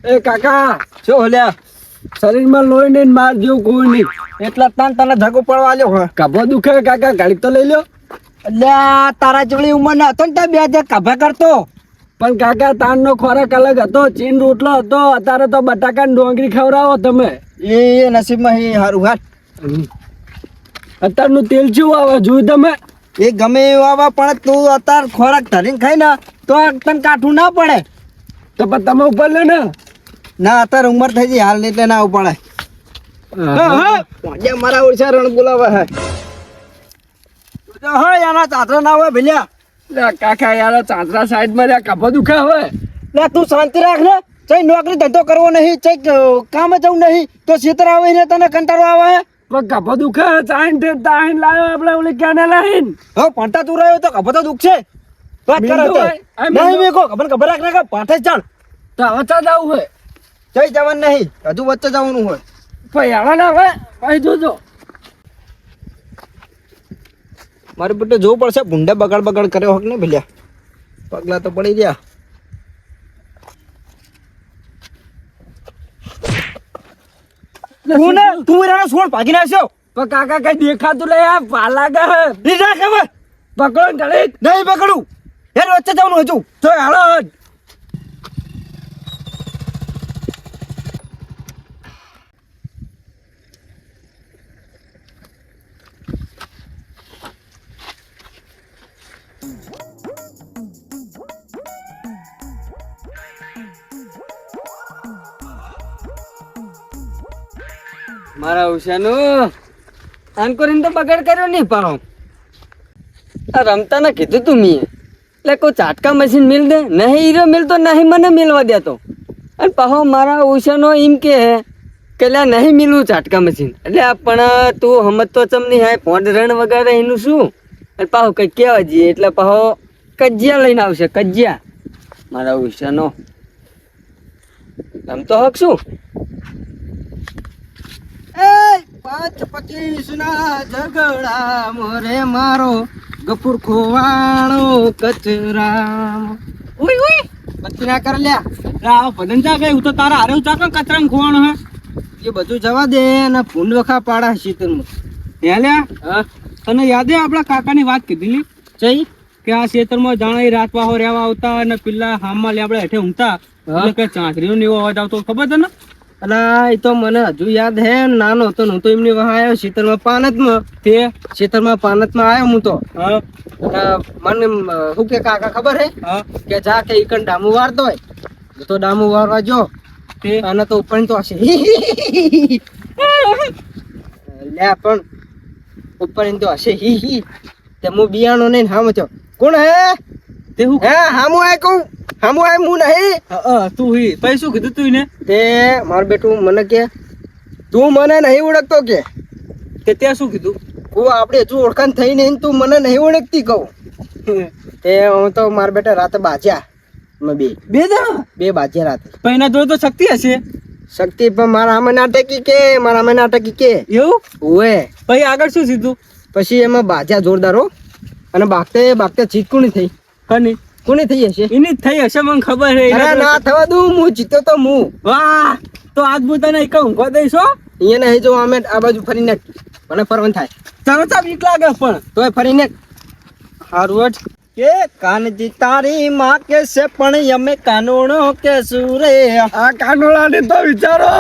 એ કાકા શું હલ્યા શરીરમાં લોહી નહીં માર જેવું કોઈ નહીં એટલા તાન તને ધગો પડવા આલ્યો હે કભો દુખે કાકા ગાડી તો લઈ લ્યો. અલ્યા તારા જેવડી ઉંમર ના હતો ને ત્યાં બે હજાર કભા કરતો પણ કાકા તાનનો ખોરાક અલગ હતો, ચીન રોટલો હતો. અત્યારે તો બટાકા ને ડોંગરી ખવડાવો તમે. એ નસીબમાં એ હારું હાટ અત્યારનું તેલ શું આવે જોયું તમે? એ ગમે એવું આવા પણ તું અત્યારે ખોરાક ધરીને ખાઈ ને તો તને કાઠું ના પડે. તો પણ તમે ઉપર લે ને. ના અત્યારે ઉંમર થઈ ગઈ હાલ એટલે ના પડે. મારા ઓળશા રણ બોલાવે હે હા યાર ચાતરા ના હોય ભેલ્યા. લે કાકા યાર ચાંદરા સાઈડ માં રહ્યા કભો દુખે હવે. લે તું શાંતિ રાખ ને. ચઈ નોકરી ધંધો કરવો નહીં, ચઈ કામે જવું નહીં તો ક્ષેત્ર આવે ને તને કંટાળો આવે. પણ કભો દુખે ચાઈન લાવ્યો આપણે ઓલી ક્યાં લાઈન. હવે ભણતા તું રહ્યો તો કભો તો દુખશે. વાત કરે નહીં મેકો ખબર રાખ ને પાઠે ચાલ તો હવે ચા જવું હોય. જઈ જવાનું નહીં, હજુ વચ્ચે જવાનું હોય. ભાઈ આવા ના હવે ભાઈ જોજો. મારે બેટે જોવું પડશે ભૂંડા બગાડ કર્યો હક ને ભલ્યા પગલા તો પડી ગયા. તું એનો છોડ ભાગી નાખ્યો. પણ કાકા કઈ દેખાતું લે આ પાલાગા હે. દીધા ખબર પકડો ને ઘડી. નહીં પકડું યાર વચ્ચે જવાનું હજુ તો હાલો મારા ઉષાનું આનકોરીને તો બગાડ કર્યો નહીં પાહો. આ રમતા ના કીધું તું મીએ એટલે કોઈ ચાટકા મશીન મિલ દે નહીં હીરો મિલતો નહીં મને મિલવા દેતો. અને પાહો મારા ઉષાનો એમ કે લે નહીં મિલવું ચાટકા મશીન. એટલે પણ તું સમજતો ચમ નહીં હાય ફોન રણ વગાડે એનું શું. અને પાહો કંઈક કહેવા જઈએ એટલે પાહો કજિયા લઈને આવશે કજિયા. મારા ઉષાનો રમતો હક શું. પાંચ પચીસના ઝઘડા મોરે મારો ગફુર ખોવાણો કચરા ઓય ઓય બત્તી ના કર લ્યા. રાવ ભજન ચા ગઈ હું તો તારા હારે ચા કમ કચરામાં ખોવાનો હે. એ બધું જવા દે અને ફૂંડ વખા પાડા શીતળમાં. હે લ્યા હા તને યાદ હે આપણા કાકાની વાત કીધેલી ચઈ કે આ ખેતરમાં જાણે રાત પાહો રહેવા આવતા અને પેલા હામમાં લે આપણે હેઠે ઊંઘતા એટલે કે ચાંદરીનો ને એવો અવાજ આવતો ખબર છે ને. અલા એ તો મને હજુ યાદ હે નાનો હતો હું તો એમની વહા આવ્યો શીતળમાં પાનતમાં. તે શીતળમાં પાનતમાં આવ્યો હું તો હા મને શું કે કાકા ખબર હે હા કે જા કે ઈકન ડામુ વારતો હોય તો ડામુ વારવા જો તે આને તો ઉપર તો હશે લે પણ ઉપર તો હશે હી હી તે હું બિયાણો નહીં હામો છો કોણ હે તે હું હે હામો આય કહું હામો આય હું નહીં તું હી પછી શું કીધું તું ને તે માર બેટું મને કે તું મને નહીં ઓળખતો કે તે ત્યાં શું કીધું હું આપણે હજુ ઓળખાણ થઈ નહીં તું મને નહીં ઓળખતી કહું. તે હું તો મારા બેટા રાતે બાજ્યા અમે બે બાજ્યા રાતે. પણ એના જોડે તો શક્તિ હશે. શક્તિ પણ મારા આમે નાટકી કે એવું ઓએ પછી આગળ શું સીધું પછી એમાં બાજ્યા જોરદારો અને બાગતે જીત કોની થઈ કની કોની થઈ હશે એની જ થઈ હશે મને ખબર છે. અરે ના થવા દઉં હું જીતો તો હું વાહ તો આજ હું તને એક ઊંઘવા દઈશ હો. અહીંયા નહીં જો અમે આ બાજુ ફરીને મને ફરવાનું થાય તને તો બીક લાગે પણ તોય ફરીને હારું કે કાનજી તારી માં કે છે પણ અમે કાનોણો કે સુરે આ કાનોળાને તો વિચારો.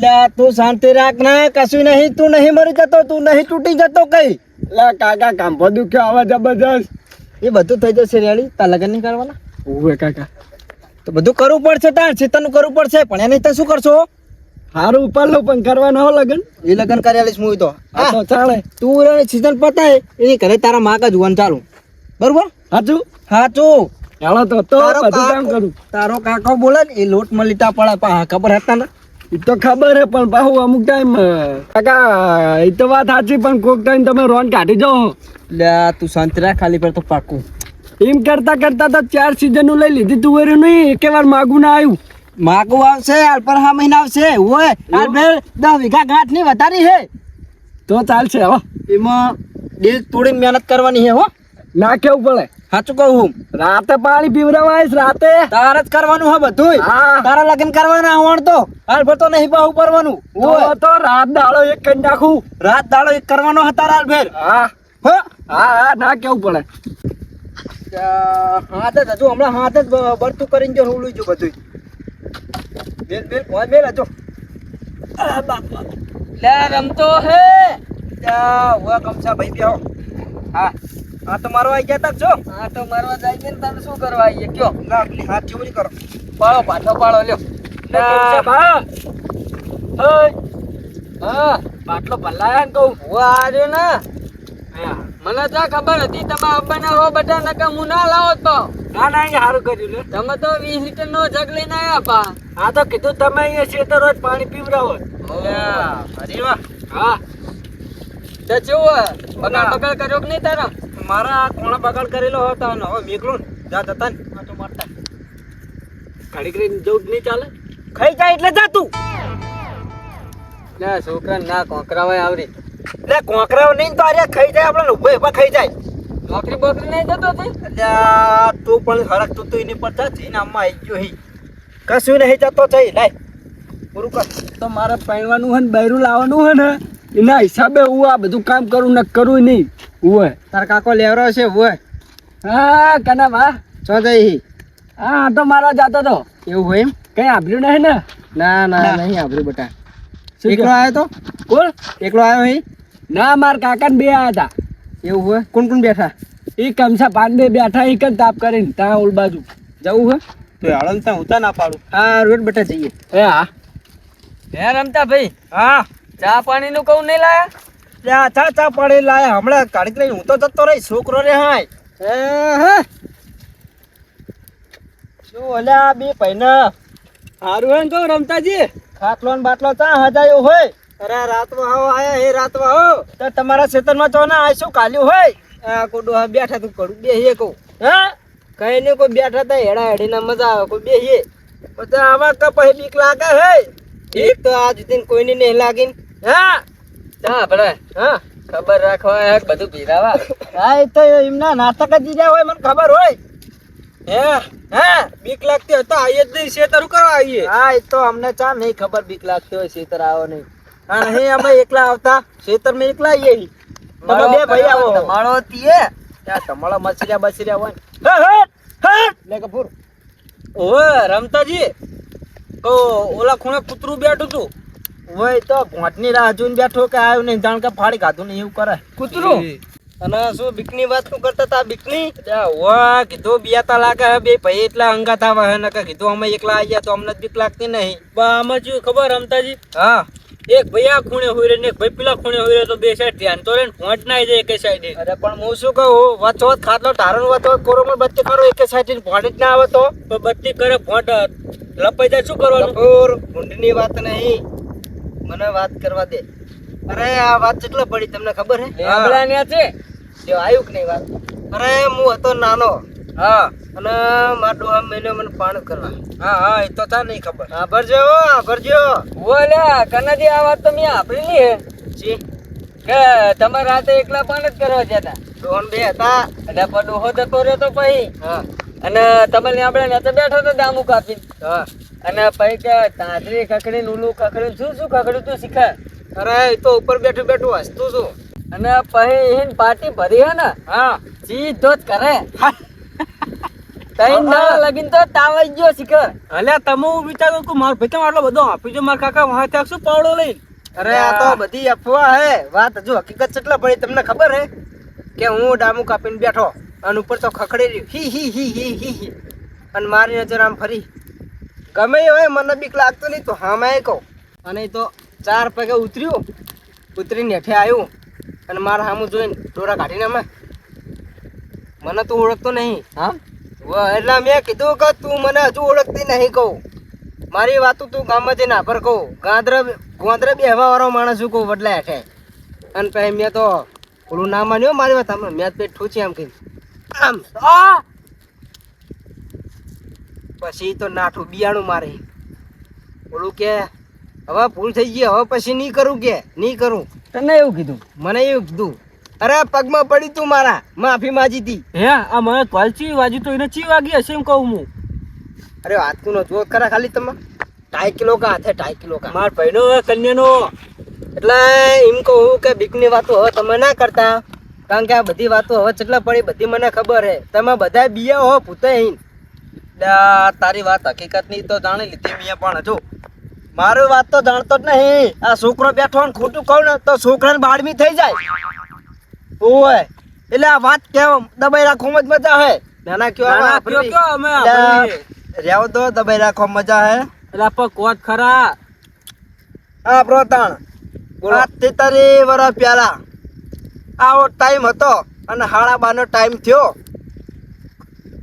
લે તું શાંતિ રાખ ને કશું નહીં તું નહીં મરી જતો તું નહીં તૂટી જતો કઈ. લે કાકા કાંભો દુખ્યો આવા જબરજસ્ત. એ બધું થઈ જશે રેડી તાર લગન નહીં કરવાના ઓવે કાકા તો બધું કરવું પડશે તાર ચેતનનું કરવું પડશે પણ એને તો શું કરશો હારું ઉપર લો પણ કરવાનો હો લગન. એ લગન કરેલીશ હું તો આ તો ચાલે. તું સીઝન પતાય એની ઘરે તારા માં કા જોવાનું ચાલુ બરોબર હાચું હાચું હેલો તો બધું કામ કરું. તારો કાકો બોલે ને એ લોટ મલીટા પડે પા ખબર હતા ને એ તો ખબર હે પણ બાહુ અમુક ટાઈમ કાકા એ તો વાત સાચી પણ કોક ટાઈમ તમે રોન કાઢી જાઓ. લે તું શાંતિ રાખ ખાલી પર તો પાકું એમ કરતા કરતા તો 4 સિઝન લઈ લીધી તું વેરું નહીં એકે વાર માગું ના આવ્યું. માગું આવશે હાલ પર હા મહિના આવશે ઓય હાલ ફેર 10 વીઘા ગાંઠ ની વધારી હે તો ચાલશે હો. એમાં દિલ તોડી મહેનત કરવાની હે હો ના કેવું પડે સાચું કહું રાતે પાણી પીવડાવાય રાતે તારે જ કરવાનું હે બધું તારા લગ્ન કરવાના આવણ તો હાલ ભરતો નહીં બાહુ પરવાનું તો રાત દાડો એક કરી નાખું રાત દાડો એક કરવાનો હતા હાલ ફેર હા ના કેવું પડે હાથ જ હજુ હમણાં હાથ જ બરતું કરીને જો ઉલું છું બધું બેલ બેલ કોઈ બેલ હજુ લે રમતો હે હુઆ કમસા ભાઈ બેહો હા હા તો મારવા આવી ગયા તા જો હા તો મારવા જાય છે ને તમે શું કરવા આવીએ કયો લાગલી હાથ ચોરી કરો પાળો પાછો પાળો લ્યો હા બાટલો ભલાયા ને કહું હુઆ આવ્યો ને મને તો ખબર હતી તમે અબ્બાના હો બધા નકા હું ના લાવો તો ના ના એ સારું કર્યું લે તમે તો 20 લીટર નો જગ લઈને આવ્યા પા હા તો કીધું તમે અહીંયા ખેતર રોજ પાણી પીવડાવો અરે વાહ હા તે કેવું બગાડ બગાડ કર્યો કે નહીં તારા મારા કોણા બગાડ કરેલો હતો ને હવે મેકલું જા જતા ને આ તો મારતા ઘડી કરી જવું જ નહીં ચાલે ખાઈ જાય એટલે જા તું લે છોકરા ના કોકરાવાય આવરી લે કોકરાવ નહીં તો અરે ખાઈ જાય આપણે ઉભો ઉભા ખાઈ જાય નોકરી બોકરી નહીં જતો તે અલ્યા તું પણ હરક તું એની પર જા જઈને આમાં આવી ગયો હી કશું નહીં જતો થઈ લાય પૂરું કર તો મારે પહેરવાનું હે ને બૈરું લાવવાનું હે ને એના હિસાબે હું આ બધું કામ કરું ને કરું નહીં હોય તારા કાકો લેવરો છે હોય હા કના બા છો જઈ હા તો મારવા જતો તો એવું હોય એમ કઈ આભર્યું નહીં ને ના ના નહીં આભર્યું બેટા એકલો આવ્યો તો કોણ એકલો આવ્યો હી ના માર કાકા ને બે આવ્યા હતા એવું હોય કોણ કોણ બેઠા એ કમસા પાંચ બે બેઠા એક જ તાપ કરીને ત્યાં ઓલ બાજુ જવું હોય તો હાલન ત્યાં હું ના પાડું હા રોડ બેટા જઈએ એ હા હે રમતા ભાઈ હા ચા પાણી નું કહું નહીં લાયા ત્યાં ચા ચા પાડી લાયા હમણાં કાઢી લઈને હું તો જતો રહી છોકરો રે હાય શું ઓલ્યા બે પૈના સારું હે ને કહું રમતાજી ખાટલો ને બાટલો ચા હજાયો હોય અરે રાતમાં આવો આયા હે રાતમાં હો તો તમારા ખેતરમાં તો ના આશું કાલ્યું હોય આ કોડો બેઠા તું કરું બેહીએ કહું હા કઈ નહીં કોઈ બેઠા તા હેડા હેડીના મજા આવે કોઈ બેહીએ બધા આવા કપાઈ બીક લાગે હે એક તો આજ દિન કોઈને નહીં લાગીને હા ચા ભલે હા ખબર રાખવા હે બધું પીરાવા હા એ તો એમના નાટક જ દીધા હોય મને ખબર હોય હે હા બીક લાગતી હોય તો આઈએ જ નહીં શેતર કરવા આવીએ હા એ તો અમને ચા નહીં ખબર બીક લાગતી હોય શેતર આવો નહીં હા નહીં અમે એકલા આવતા શેતર માં એકલા આવીએ તમે બે ભાઈ આવો તમારો તીએ ત્યાં તમારા મછરિયા બછરિયા હોય લે કપૂર ઓય રમતાજી તો ઓલા ખૂણે કૂતરું બેઠું તું હોય તો ભોંટની રાહ જોઈને બેઠો કે આવ્યું નહીં જાણ કે ફાડી કાઢું નહીં એવું કરે કૂતરું અને શું બીકની વાત તું કરતા તા બીકની વાહ કીધું બિયાતા લાગે હે બે ભાઈ એટલા અંગાત આવે હે ને કે કીધું અમે એકલા આવી ગયા તો અમને બીક લાગતી નહીં આમાં શું ખબર રમતાજી હા એક ભાઈ આ ખૂણે હોય રે ને એક ભાઈ પેલા ખૂણે હોય રે તો બે સાઈડ ધ્યાન તો રે ભોંટ ના જાય એક સાઈડે અરે પણ હું શું કહું વચો ખાટલો ઢારણ વચો કોરોમાં બત્તી કરો એક સાઈડ ભોંટ જ ના આવે તો બત્તી કરે ભોંટ લપાઈ જાય શું કરવાનું કપૂર ઊંડની વાત નહીં મને વાત કરવા દે અરે આ વાત કેટલા પડી તમને ખબર હે આબળા ને છે જો આવ્યું કે નહીં વાત અરે હું હતો નાનો હા અને મારા ડોહા મેલ્યો મને પાણ કરવા હા હા એ તો તા નહીં ખબર આભરજો ઓલે કનાજી આ વાત તો મેં આપેલી હે જી કે તમે રાતે એકલા પાન જ કરવા જતા ડોહન બે હતા એટલે પણ ડોહો જતો રહ્યો તો પછી હા અને તમે આપણે ને બેઠો તો દામુ કાપી હા અને પછી કે તાંતરી કકડી નુલું કકડી શું શું કકડું તું શીખા અરે એ તો ઉપર બેઠું બેઠું હસતું છું અને પછી હિન પાર્ટી ભરી હે ને હા સીધો જ કરે તઈ ના લગીન તો તાવાઈ ગયો શીખર અલ્યા તમે વિચારો કે માર ભાઈ આટલો બધો આપી જો માર કાકા વહાં ત્યાં શું પાવડો લઈને અરે આ તો બધી અફવા હે વાત હજુ હકીકત કેટલા પડી તમને ખબર હે કે હું ડામુ કાપીને બેઠો અને ઉપર તો ખખડી રહ્યું હી હી હી હી હી હી અને મારી નજર આમ ફરી ગમે એ હોય મને બીક લાગતું નહીં તો હા મેં કહું અને એ તો 4 પગે ઉતર્યું ઉતરીને હેઠે આવ્યું અને મારા સામું જોઈને ડોરા કાઢીને અમે મને તું ઓળખતો નહીં હા એટલે મેં કીધું કે તું મને હજુ ઓળખતી નહીં કહું મારી વાતું તું ગામમાં જઈને આભર કહું ગોંદરે બેહવા વાળો માણસ છું કહું બદલા હેઠે અને પછી મેં તો ઓલું ના માન્યું મારી વાત મેં પેટ ઠૂચી આમ કઈ આમ પછી તો નાઠું બિયાણું મારે ઓલું કે હવે ભૂલ થઈ ગઈ હવે પછી નહીં કરું કે નહીં કરું તને એવું કીધું મને એવું કીધું અરે પગમાં પડી તું મારા માફી માંગી હતી. હે આ મને કોલ ચી વાજી તો એને ચી વાગી હશે એમ કહું હું. અરે હાથનું નો જો ખરા ખાલી તમે 2.5 કિલો કા હાથે 2.5 કિલો કા માર ભાઈનો કન્યાનો એટલે એમ કહું કે બીકની વાતો હવે તમે ના કરતા, કારણ કે આ બધી વાતો હવે કેટલા પડી બધી મને ખબર હે. તમે બધા બીયા હો પૂતે અહીં. તારી વાત હકીકતની તો જાણી લીધી મેં, પણ હજુ મારી વાત તો જાણતો જ નહીં. આ છોકરો બેઠો ને ખોટું કહું ને તો છોકરાને બાળમી થઈ જાય. ઓય એટલે આ વાત કેમ દબાઈ રાખો જ મજા હે. નાના કયો નાના કયો કયો અમે આપણી. રેવ તો દબાઈ રાખો મજા હે. એટલે પર કોત ખરા હા પ્રોતાણ આજથી તારી વર્ષ પહેલા આવો ટાઈમ હતો અને 12:30 નો ટાઈમ થયો.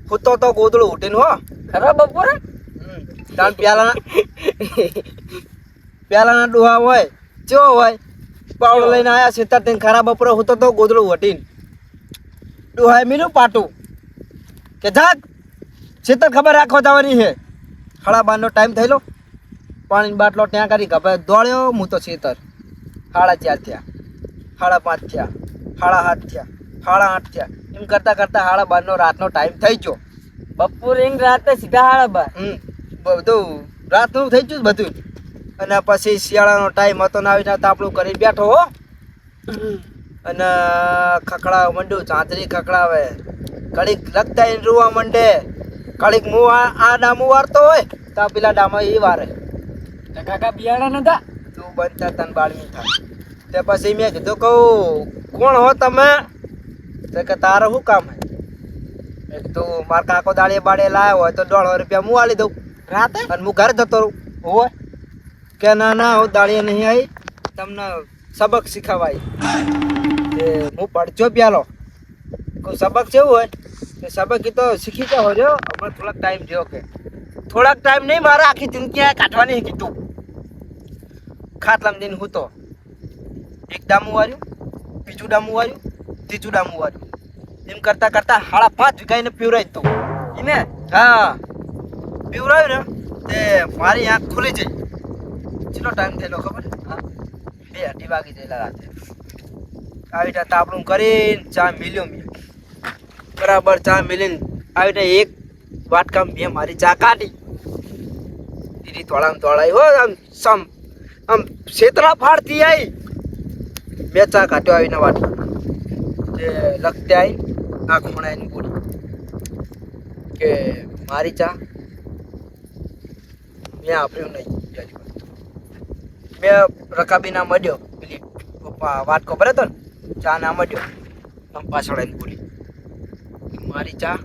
ફૂતો તો ગોદડું ઉઠીને હો ખરા બપોરે કારણ પેલાના ડોહા હોય ચો હોય પાવડો લઈને આયા છેતર થઈને ખરાબ બપોરે હું તો ગોદડું વટીને ડોહાએ મીનું પાટું કે જાગ છેતર ખબર રાખવા જવાની છે. 12:30 નો ટાઈમ થયેલો, પાણીની બાટલો ત્યાં કરી ખબર દોડ્યો હું તો છેતર. 4:30 થયા, 5:30 થયા, 7:30 થયા, 8:30 થયા, એમ કરતા કરતા 12:30 નો રાતનો ટાઈમ થઈ ગયો. બપોરે ને રાતે સીધા 12:30. બધું રાતનું થઈ ગયું બધું. અને પછી શિયાળાનો ટાઈમ હતો ને આવીને તાપણું કરીને બેઠો હો. અને ખખડાવ મંડ્યું, ચાંદરી ખખડાવે, ઘડીક લગતા એને રૂવા મંડે, ઘડીક મું આ ડામું વારતો હોય તો આ પેલા ડામા એ વારે. કાકા બિયાણા નતા તું બનતા તને બાળમી થાય. તે પછી મેં કીધું કહું કોણ હો તમે? તો કે તારે શું કામ હે? મેં કીધું મારા કાકો દાળે બાળે લાવ્યો હોય તો 1.5 રૂપિયા હું આલી દઉં રાતે અને હું ઘરે જતો રહું. હોય કે ના ના હું દાળીએ નહીં આવી, તમને સબક શીખવાય. તે હું પડજો પ્યાલો કોઈ સબક જેવું હોય કે સબક એ તો શીખી જાઓ જો. હમણાં થોડાક ટાઈમ જેવો કે થોડાક ટાઈમ નહીં, મારે આખી જિંદગી કાઢવાની કીધું. ખાટલામાં જઈને હું તો એક ડામું વાર્યું, બીજું ડામું વાર્યું, ત્રીજું ડામું વાર્યું. એમ કરતા કરતા 5.5 વીઘાઈને પીવરાય તું એને. હા પીવરાયું ને તે મારી આંખ ખુલી જઈ. ચેટલો ટાઈમ થયેલો ખબર? હા 2:30 વાગી ગયેલા રાતે. આવી રીતે તાપણું કરીને ચા મિલ્યો મેં બરાબર. ચા મિલીને આવી રીતે એક વાટકા મેં મારી ચા કાઢી દીધી. થોડામાં થોડાઈ હો આમ છેતરા ફાડતી આવી. બે ચા કાઢ્યો આવીને વાટકા તે લખતે આવી આ ખૂણાની બોલી કે મારી ચા મેં આપ્યું નહીં. મેં રકાબી ના મળ્યો પેલી વાટકો ભરે તો ને ચા ના મળ્યો. આમ પાછળ આવીને બોલી મારી ચા